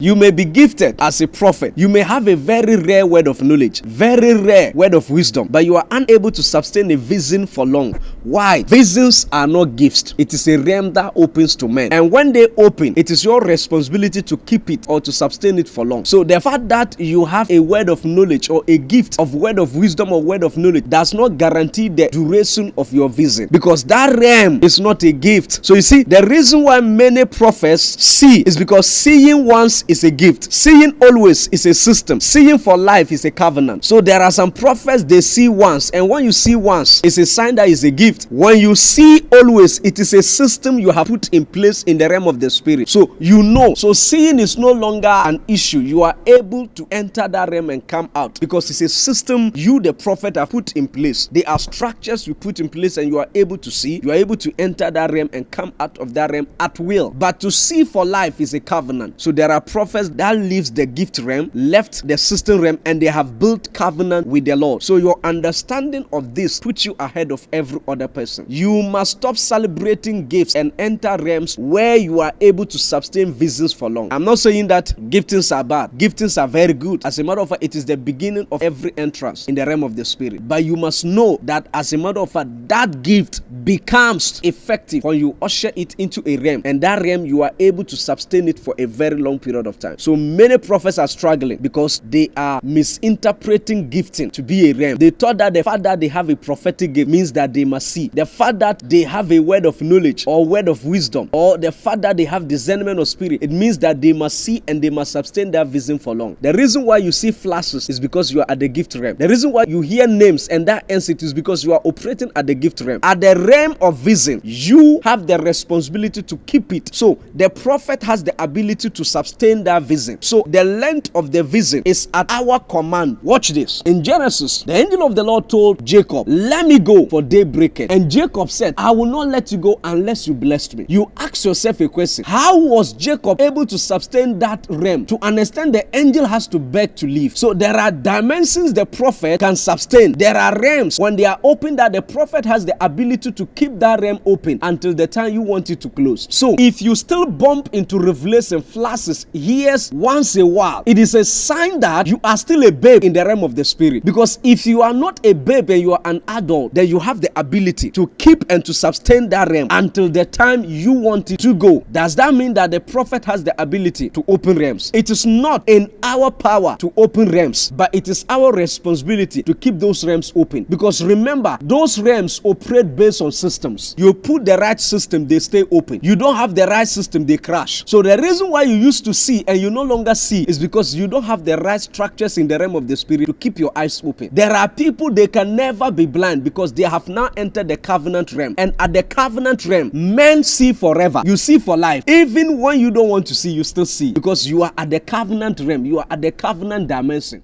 You may be gifted as a prophet. You may have a very rare word of knowledge, very rare word of wisdom, but you are unable to sustain a vision for long. Why? Visions are not gifts. It is a realm that opens to men. And when they open, it is your responsibility to keep it or to sustain it for long. So the fact that you have a word of knowledge or a gift of word of wisdom or word of knowledge does not guarantee the duration of your vision, because that realm is not a gift. So you see, the reason why many prophets see is because seeing once is a gift. Seeing always is a system. Seeing for life is a covenant. So there are some prophets, they see once, and when you see once, it's a sign that is a gift. When you see always, it is a system you have put in place in the realm of the spirit. So you know. So seeing is no longer an issue. You are able to enter that realm and come out, because it's a system you, the prophet, have put in place. They are structures you put in place, and you are able to see. You are able to enter that realm and come out of that realm at will. But to see for life is a covenant. So there are prophets that leaves the gift realm, left the system realm, and they have built covenant with the Lord. So your understanding of this puts you ahead of every other person. You must stop celebrating gifts and enter realms where you are able to sustain visions for long. I'm not saying that giftings are bad. Giftings are very good. As a matter of fact, it is the beginning of every entrance in the realm of the spirit. But you must know that as a matter of fact, that gift becomes effective when you usher it into a realm, and that realm you are able to sustain it for a very long period of time. So many prophets are struggling because they are misinterpreting gifting to be a realm. They thought that the fact that they have a prophetic gift means that they must see. The fact that they have a word of knowledge or word of wisdom, or the fact that they have discernment of spirit, it means that they must see and they must sustain that vision for long. The reason why you see flashes is because you are at the gift realm. The reason why you hear names and that ends it is because you are operating at the gift realm. At the realm of vision, you have the responsibility to keep it. So the prophet has the ability to sustain that vision. So the length of the vision is at our command. Watch this. In Genesis, the angel of the Lord told Jacob, "Let me go, for day breaketh." And Jacob said, "I will not let you go unless you blessed me." You ask yourself a question. How was Jacob able to sustain that realm? To understand, the angel has to beg to leave. So there are dimensions the prophet can sustain. There are realms when they are open that the prophet has the ability to keep that realm open until the time you want it to close. So if you still bump into revelation flashes hears once a while, it is a sign that you are still a babe in the realm of the spirit. Because if you are not a babe and you are an adult, then you have the ability to keep and to sustain that realm until the time you want it to go. Does that mean that the prophet has the ability to open realms? It is not in our power to open realms, but it is our responsibility to keep those realms open. Because remember, those realms operate based on systems. You put the right system, they stay open. You don't have the right system, they crash. So the reason why you used to see and you no longer see is because you don't have the right structures in the realm of the spirit to keep your eyes open. There are people, they can never be blind because they have now entered the covenant realm. And at the covenant realm, men see forever. You see for life. Even when you don't want to see, you still see, because you are at the covenant realm. You are at the covenant dimension.